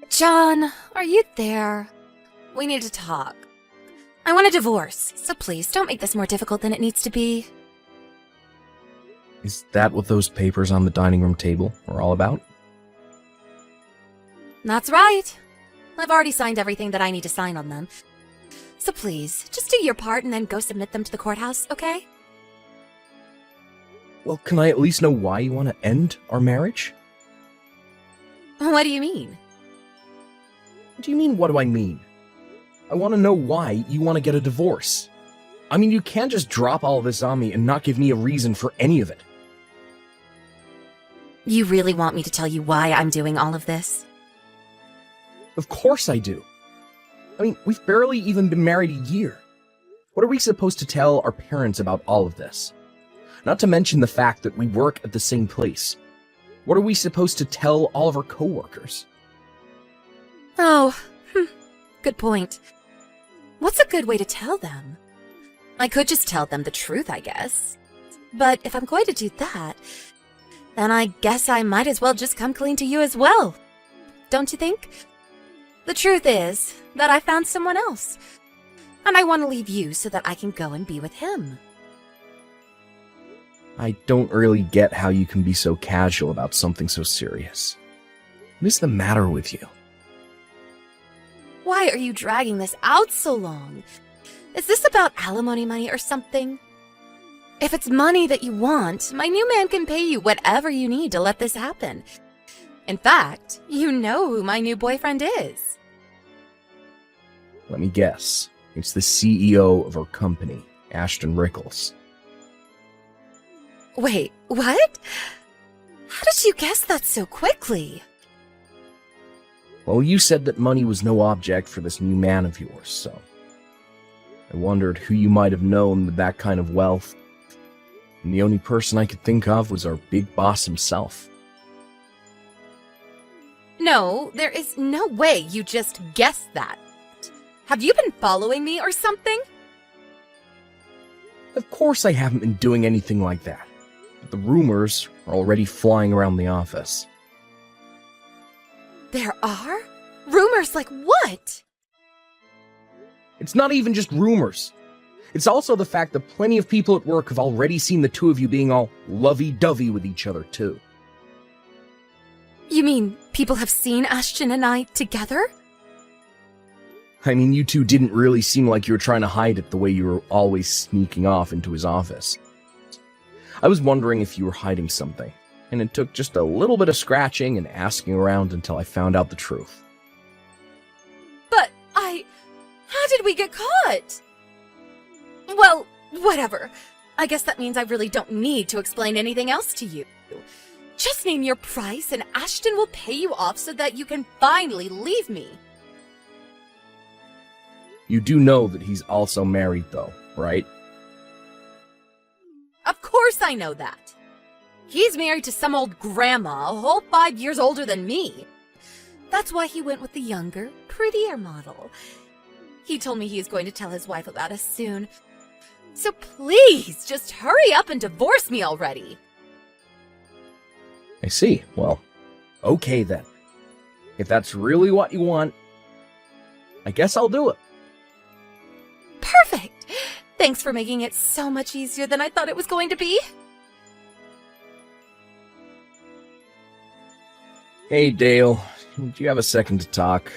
John, are you there? We need to talk. I want a divorce, so please don't make this more difficult than it needs to be. Is that what those papers on the dining room table are all about? That's right. I've already signed everything that I need to sign on them. So please, just do your part and then go submit them to the courthouse, okay? Well, can I at least know why you want to end our marriage? What do you mean? What do you mean, what do I mean? I want to know why you want to get a divorce. I mean, you can't just drop all of this on me and not give me a reason for any of it. You really want me to tell you why I'm doing all of this? Of course I do. I mean, we've barely even been married a year. What are we supposed to tell our parents about all of this? Not to mention the fact that we work at the same place. What are we supposed to tell all of our coworkers? Oh, good point. What's a good way to tell them? I could just tell them the truth, I guess. But if I'm going to do that, then I guess I might as well just come clean to you as well. Don't you think? The truth is that I found someone else, and I want to leave you so that I can go and be with him. I don't really get how you can be so casual about something so serious. What is the matter with you? Why are you dragging this out so long? Is this about alimony money or something? If it's money that you want, my new man can pay you whatever you need to let this happen. In fact, you know who my new boyfriend is. Let me guess. It's the CEO of our company, Ashton Rickles. Wait, what? How did you guess that so quickly? Well, you said that money was no object for this new man of yours, so I wondered who you might have known with that kind of wealth. And the only person I could think of was our big boss himself. No, there is no way you just guessed that. Have you been following me or something? Of course I haven't been doing anything like that. But the rumors are already flying around the office. There are? Rumors like what? It's not even just rumors. It's also the fact that plenty of people at work have already seen the two of you being all lovey-dovey with each other, too. You mean people have seen Ashton and I together? I mean, you two didn't really seem like you were trying to hide it the way you were always sneaking off into his office. I was wondering if you were hiding something, and it took just a little bit of scratching and asking around until I found out the truth. But how did we get caught? Well, whatever. I guess that means I really don't need to explain anything else to you. Just name your price and Ashton will pay you off so that you can finally leave me. You do know that he's also married, though, right? Of course I know that. He's married to some old grandma, a whole 5 years older than me. That's why he went with the younger, prettier model. He told me he is going to tell his wife about us soon. So please, just hurry up and divorce me already. I see. Well, okay then. If that's really what you want, I guess I'll do it. Perfect! Thanks for making it so much easier than I thought it was going to be. Hey, Dale. Do you have a second to talk?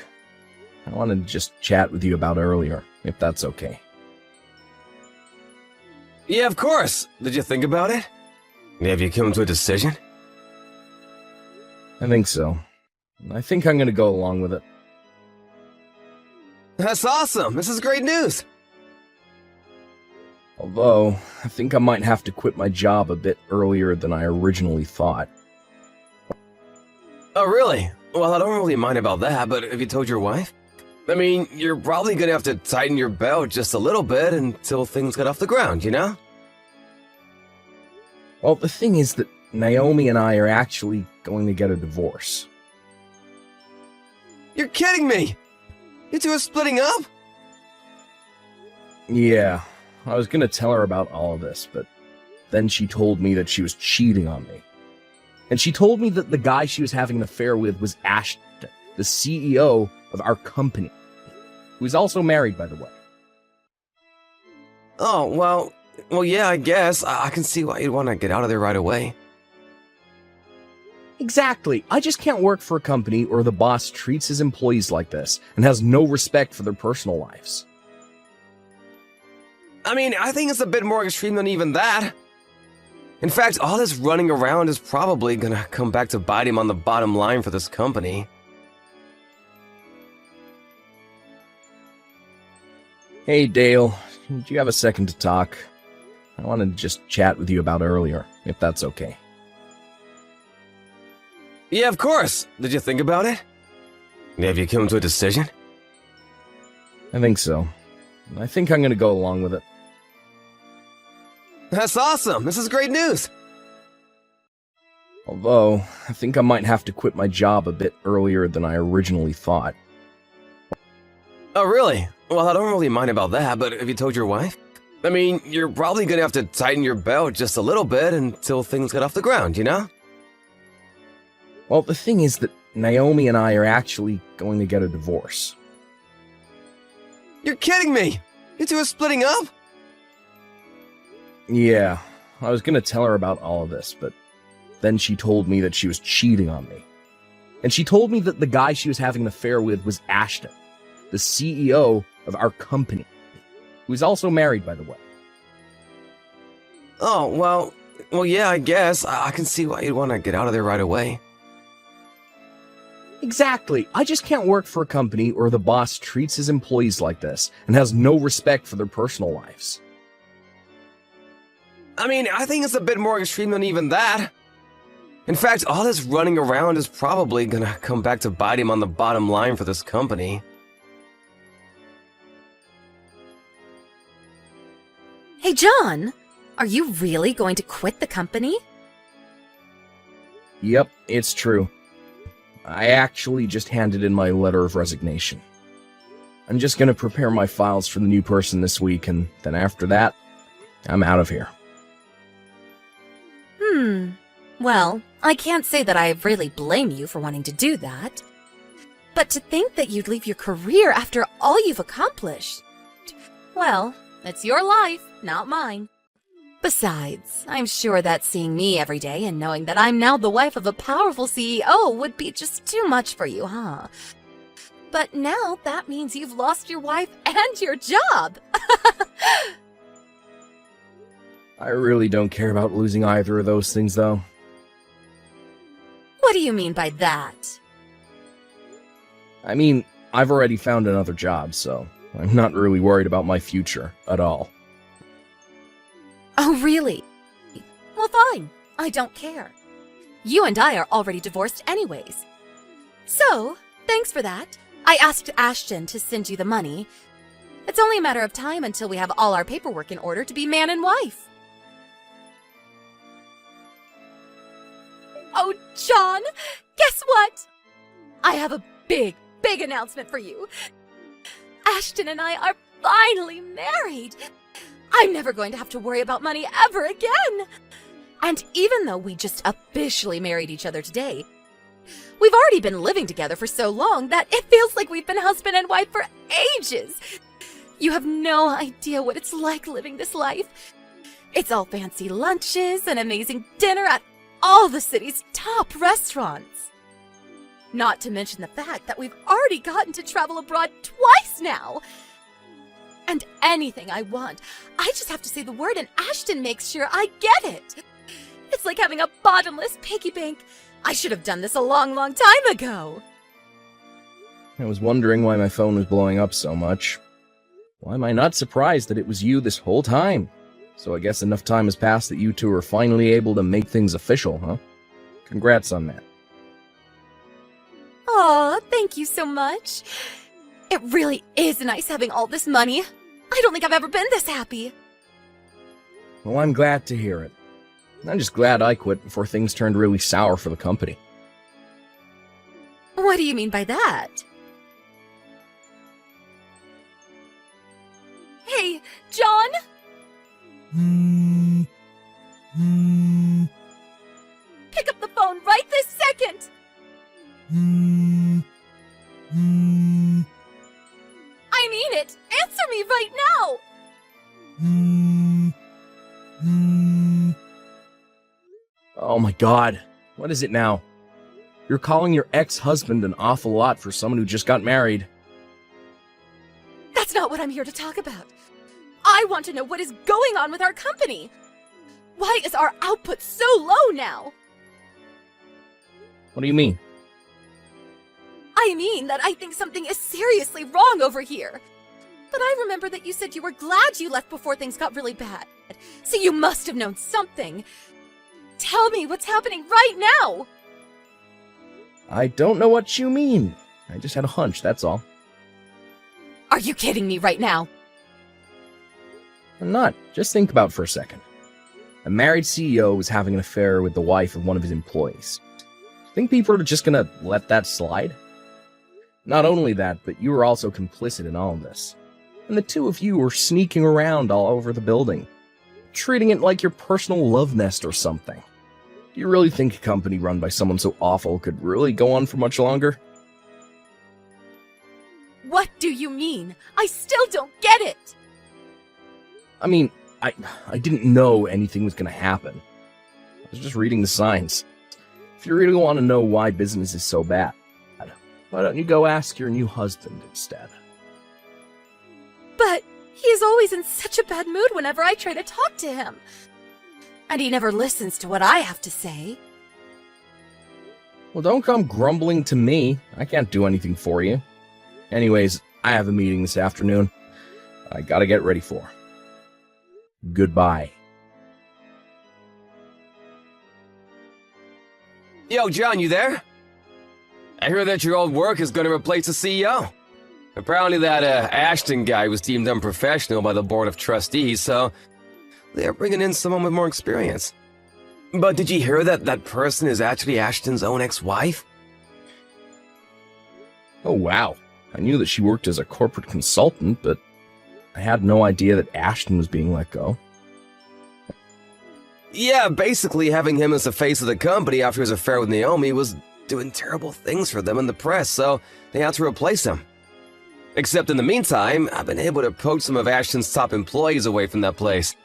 I wanted to just chat with you about earlier, if that's okay. Yeah, of course. Did you think about it? Have you come to a decision? I think so. I think I'm gonna go along with it. That's awesome. This is great news. Although, I think I might have to quit my job a bit earlier than I originally thought. Oh, really? Well, I don't really mind about that, but have you told your wife? I mean, you're probably gonna have to tighten your belt just a little bit until things get off the ground, you know? Well, the thing is that Naomi and I are actually going to get a divorce. You're kidding me! You two are splitting up? Yeah, I was gonna tell her about all of this, but then she told me that she was cheating on me. And she told me that the guy she was having an affair with was Ashton, the CEO of our company, who is also married, by the way. Oh, well, yeah, I guess. I can see why you'd want to get out of there right away. Exactly. I just can't work for a company where the boss treats his employees like this and has no respect for their personal lives. I mean, I think it's a bit more extreme than even that. In fact, all this running around is probably gonna come back to bite him on the bottom line for this company. Hey, Dale. Do you have a second to talk? I wanted to just chat with you about earlier, if that's okay. Yeah, of course. Did you think about it? Have you come to a decision? I think so. I think I'm gonna go along with it. That's awesome. This is great news. Although, I think I might have to quit my job a bit earlier than I originally thought. Oh, really? Well, I don't really mind about that, but have you told your wife? I mean, you're probably gonna have to tighten your belt just a little bit until things get off the ground, you know? Well, the thing is that Naomi and I are actually going to get a divorce. You're kidding me! You two are splitting up? Yeah, I was gonna tell her about all of this, but then she told me that she was cheating on me. And she told me that the guy she was having an affair with was Ashton, the CEO of our company, who is also married, by the way. Oh, well, yeah, I guess. I can see why you'd want to get out of there right away. Exactly. I just can't work for a company where the boss treats his employees like this and has no respect for their personal lives. I mean, I think it's a bit more extreme than even that. In fact, all this running around is probably gonna come back to bite him on the bottom line for this company. Hey, John, are you really going to quit the company? Yep, it's true. I actually just handed in my letter of resignation. I'm just gonna prepare my files for the new person this week, and then after that, I'm out of here. Well, I can't say that I really blame you for wanting to do that. But to think that you'd leave your career after all you've accomplished. Well, it's your life, not mine. Besides, I'm sure that seeing me every day and knowing that I'm now the wife of a powerful CEO would be just too much for you, huh? But now that means you've lost your wife and your job. I really don't care about losing either of those things, though. What do you mean by that? I mean, I've already found another job, so I'm not really worried about my future at all. Oh, really? Well, fine. I don't care. You and I are already divorced anyways. So, thanks for that. I asked Ashton to send you the money. It's only a matter of time until we have all our paperwork in order to be man and wife. Oh, John, guess what? I have a big announcement for you. Ashton and I are finally married. I'm never going to have to worry about money ever again. And even though we just officially married each other today, we've already been living together for so long that it feels like we've been husband and wife for ages. You have no idea what it's like living this life. It's all fancy lunches and amazing dinner at all the city's top restaurants. Not to mention the fact that we've already gotten to travel abroad twice now. And anything I want, I just have to say the word and Ashton makes sure I get it. It's like having a bottomless piggy bank. I should have done this a long time ago. I was wondering why my phone was blowing up so much. Why am I not surprised that it was you this whole time? So I guess enough time has passed that you two are finally able to make things official, huh? Congrats on that. Aw, thank you so much. It really is nice having all this money. I don't think I've ever been this happy. Well, I'm glad to hear it. I'm just glad I quit before things turned really sour for the company. What do you mean by that? Hey, John? Pick up the phone right this second! my god. What is it now? You're calling your ex-husband an awful lot for someone who just got married. That's not what I'm here to talk about. I want to know what is going on with our company. Why is our output so low now? What do you mean? I mean that I think something is seriously wrong over here. But I remember that you said you were glad you left before things got really bad. So you must have known something. Tell me what's happening right now! I don't know what you mean. I just had a hunch, that's all. Are you kidding me right now? I'm not. Just think about it for a second. A married CEO was having an affair with the wife of one of his employees. Think people are just gonna let that slide? Not only that, but you were also complicit in all of this. And the two of you were sneaking around all over the building, treating it like your personal love nest or something. Do you really think a company run by someone so awful could really go on for much longer? What do you mean? I still don't get it! I mean, I didn't know anything was gonna happen. I was just reading the signs. If you really want to know why business is so bad, why don't you go ask your new husband instead? But he is always in such a bad mood whenever I try to talk to him. And he never listens to what I have to say. Well, don't come grumbling to me. I can't do anything for you. Anyways, I have a meeting this afternoon. I gotta get ready for. Goodbye. Yo, John, you there? I hear that your old work is going to replace the CEO. Apparently that Ashton guy was deemed unprofessional by the board of trustees, so they're bringing in someone with more experience. But did you hear that that person is actually Ashton's own ex-wife? Oh, wow. I knew that she worked as a corporate consultant, but I had no idea that Ashton was being let go. Yeah, basically having him as the face of the company after his affair with Naomi was doing terrible things for them in the press, so they had to replace him. Except in the meantime, I've been able to poach some of Ashton's top employees away from that place.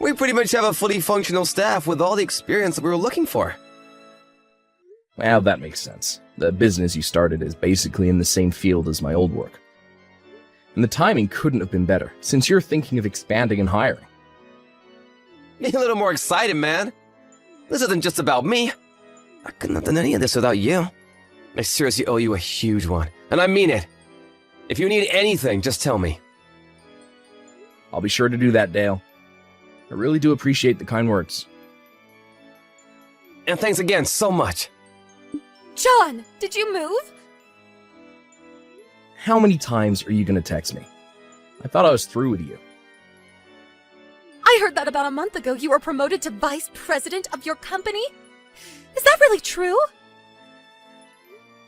We pretty much have a fully functional staff with all the experience that we were looking for. Well, that makes sense. The business you started is basically in the same field as my old work. And the timing couldn't have been better, since you're thinking of expanding and hiring. Be a little more excited, man. This isn't just about me. I couldn't have done any of this without you. I seriously owe you a huge one, and I mean it. If you need anything, just tell me. I'll be sure to do that, Dale. I really do appreciate the kind words. And thanks again so much. John, did you move? How many times are you going to text me? I thought I was through with you. I heard that about a month ago you were promoted to vice president of your company. Is that really true?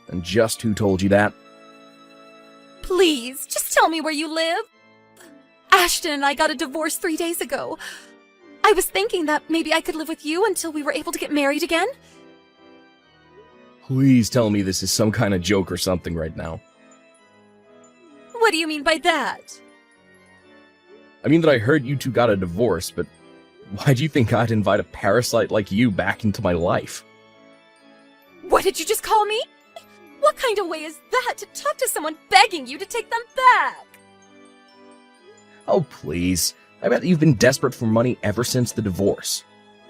And just who told you that? Please, just tell me where you live. Ashton and I got a divorce 3 days ago. I was thinking that maybe I could live with you until we were able to get married again. Please tell me this is some kind of joke or something right now. What do you mean by that? I mean that I heard you two got a divorce, but why do you think I'd invite a parasite like you back into my life? What did you just call me? What kind of way is that to talk to someone begging you to take them back? Oh, please. I bet you've been desperate for money ever since the divorce.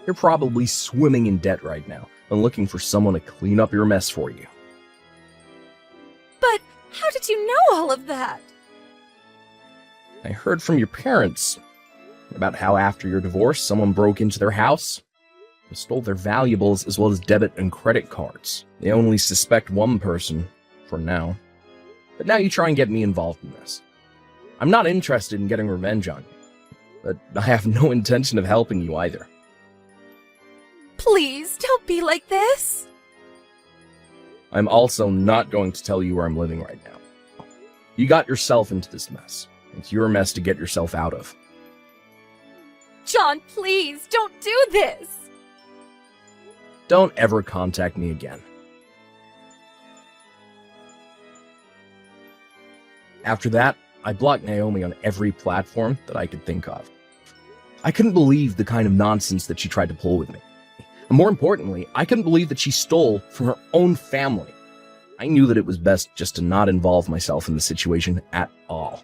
You're probably swimming in debt right now and looking for someone to clean up your mess for you. But how did you know all of that? I heard from your parents about how after your divorce, someone broke into their house and stole their valuables as well as debit and credit cards. They only suspect one person, for now. But now you try and get me involved in this. I'm not interested in getting revenge on you, but I have no intention of helping you either. Please, don't be like this. I'm also not going to tell you where I'm living right now. You got yourself into this mess. It's your mess to get yourself out of. John, please, don't do this. Don't ever contact me again. After that, I blocked Naomi on every platform that I could think of. I couldn't believe the kind of nonsense that she tried to pull with me. And more importantly, I couldn't believe that she stole from her own family. I knew that it was best just to not involve myself in the situation at all.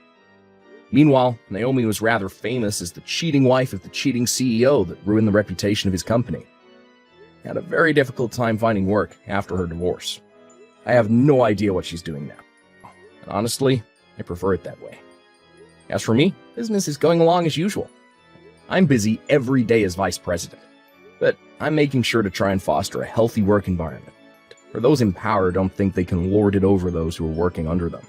Meanwhile, Naomi was rather famous as the cheating wife of the cheating CEO that ruined the reputation of his company. He had a very difficult time finding work after her divorce. I have no idea what she's doing now. And honestly, I prefer it that way. As for me, business is going along as usual. I'm busy every day as vice president, but I'm making sure to try and foster a healthy work environment, where those in power don't think they can lord it over those who are working under them.